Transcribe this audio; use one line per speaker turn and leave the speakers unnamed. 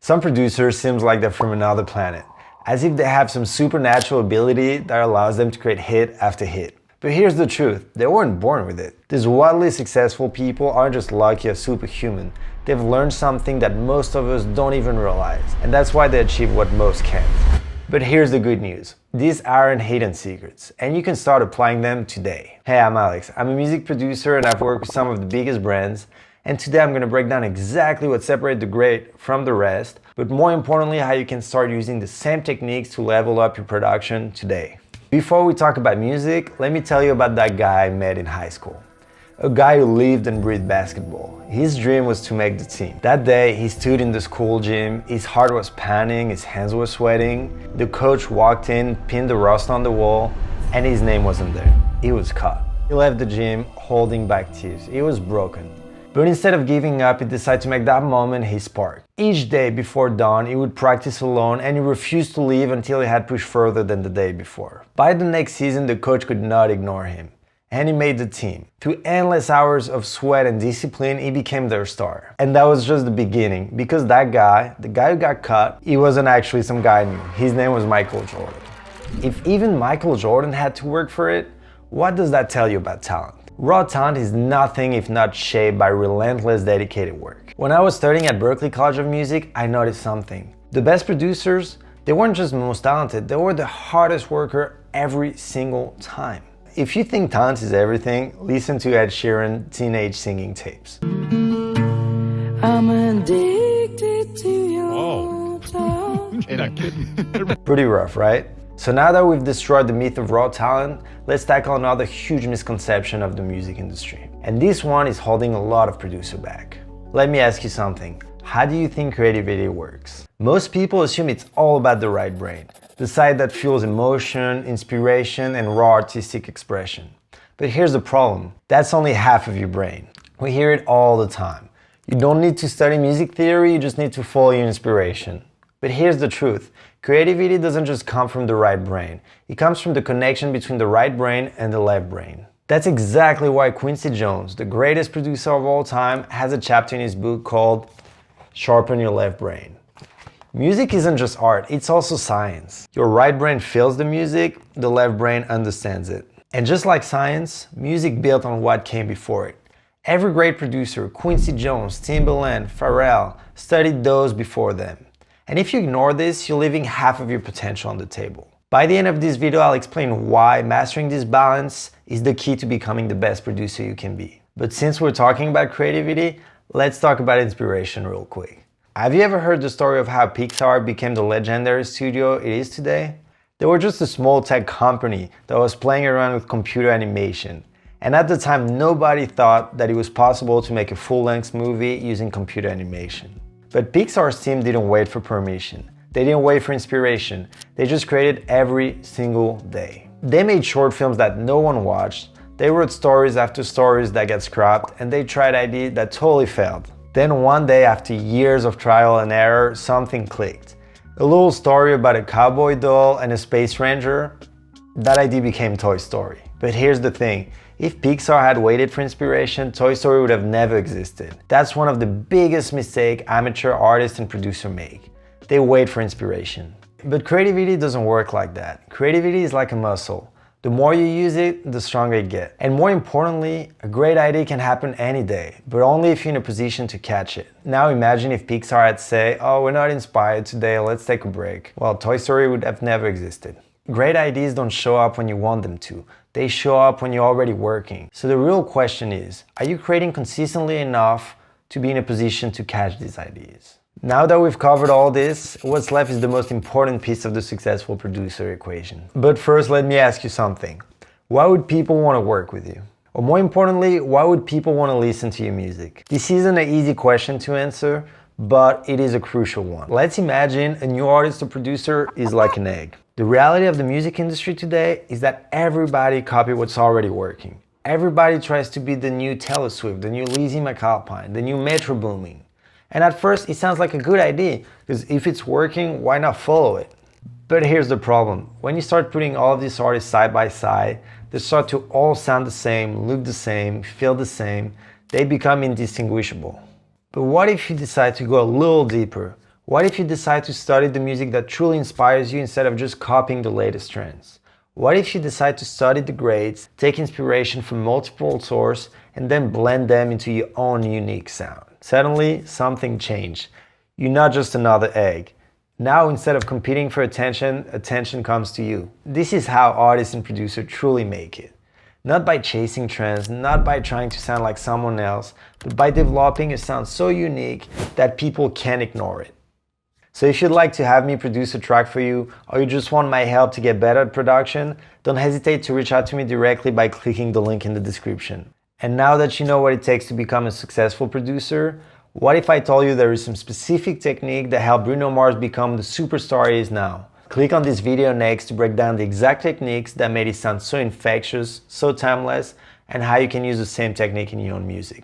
Some producers seems like they're from another planet, as if they have some supernatural ability that allows them to create hit after hit. But here's the truth, they weren't born with it. These wildly successful people aren't just lucky or superhuman, they've learned something that most of us don't even realize, and that's why they achieve what most can't. But here's the good news, these aren't hidden secrets, and you can start applying them today. Hey, I'm Alex, I'm a music producer and I've worked with some of the biggest brands, and today I'm going to break down exactly what separates the great from the rest, but more importantly how you can start using the same techniques to level up your production today. Before we talk about music, let me tell you about that guy I met in high school. A guy who lived and breathed basketball. His dream was to make the team. That day, he stood in the school gym, his heart was pounding, his hands were sweating. The coach walked in, pinned the roster on the wall, and his name wasn't there. He was cut. He left the gym holding back tears. He was broken. But instead of giving up, he decided to make that moment his spark. Each day before dawn, he would practice alone and he refused to leave until he had pushed further than the day before. By the next season, the coach could not ignore him, and he made the team. Through endless hours of sweat and discipline, he became their star. And that was just the beginning, because that guy, the guy who got cut, he wasn't actually some guy new. His name was Michael Jordan. If even Michael Jordan had to work for it, what does that tell you about talent? Raw talent is nothing if not shaped by relentless, dedicated work. When I was studying at Berklee College of Music, I noticed something. The best producers, they weren't just the most talented, they were the hardest worker every single time. If you think talent is everything, listen to Ed Sheeran teenage singing tapes.
I'm addicted to your touch.
Hey, not kidding.
Pretty rough, right? So now that we've destroyed the myth of raw talent, let's tackle another huge misconception of the music industry. And this one is holding a lot of producers back. Let me ask you something. How do you think creativity works? Most people assume it's all about the right brain, the side that fuels emotion, inspiration, and raw artistic expression. But here's the problem. That's only half of your brain. We hear it all the time. You don't need to study music theory, you just need to follow your inspiration. But here's the truth. Creativity doesn't just come from the right brain. It comes from the connection between the right brain and the left brain. That's exactly why Quincy Jones, the greatest producer of all time, has a chapter in his book called Sharpen Your Left Brain. Music isn't just art, it's also science. Your right brain feels the music, the left brain understands it. And just like science, music built on what came before it. Every great producer, Quincy Jones, Timbaland, Pharrell, studied those before them. And if you ignore this, you're leaving half of your potential on the table. By the end of this video, I'll explain why mastering this balance is the key to becoming the best producer you can be. But since we're talking about creativity, let's talk about inspiration real quick. Have you ever heard the story of how Pixar became the legendary studio it is today? They were just a small tech company that was playing around with computer animation. And at the time, nobody thought that it was possible to make a full-length movie using computer animation. But Pixar's team didn't wait for permission. They didn't wait for inspiration. They just created every single day. They made short films that no one watched. They wrote stories after stories that got scrapped, and they tried ideas that totally failed. Then one day, after years of trial and error, something clicked. A little story about a cowboy doll and a space ranger. That idea became Toy Story. But here's the thing. If Pixar had waited for inspiration, Toy Story would have never existed. That's one of the biggest mistakes amateur artists and producers make. They wait for inspiration. But creativity doesn't work like that. Creativity is like a muscle. The more you use it, the stronger it gets. And more importantly, a great idea can happen any day, but only if you're in a position to catch it. Now imagine if Pixar had said, oh, we're not inspired today, let's take a break. Well, Toy Story would have never existed. Great ideas don't show up when you want them to. They show up when you're already working. So the real question is, are you creating consistently enough to be in a position to catch these ideas? Now that we've covered all this, what's left is the most important piece of the successful producer equation. But first, let me ask you something. Why would people want to work with you? Or more importantly, why would people want to listen to your music? This isn't an easy question to answer, but it is a crucial one. Let's imagine a new artist or producer is like an egg. The reality of the music industry today is that everybody copies what's already working. Everybody tries to be the new Taylor Swift, the new Lizzie McAlpine, the new Metro Boomin. And at first it sounds like a good idea, because if it's working, why not follow it? But here's the problem. When you start putting all of these artists side by side, they start to all sound the same, look the same, feel the same. They become indistinguishable. But what if you decide to go a little deeper? What if you decide to study the music that truly inspires you instead of just copying the latest trends? What if you decide to study the greats, take inspiration from multiple sources, and then blend them into your own unique sound? Suddenly, something changed. You're not just another egg. Now, instead of competing for attention, attention comes to you. This is how artists and producers truly make it. Not by chasing trends, not by trying to sound like someone else, but by developing a sound so unique that people can't ignore it. So if you'd like to have me produce a track for you, or you just want my help to get better at production, don't hesitate to reach out to me directly by clicking the link in the description. And now that you know what it takes to become a successful producer, what if I told you there is some specific technique that helped Bruno Mars become the superstar he is now? Click on this video next to break down the exact techniques that made it sound so infectious, so timeless, and how you can use the same technique in your own music.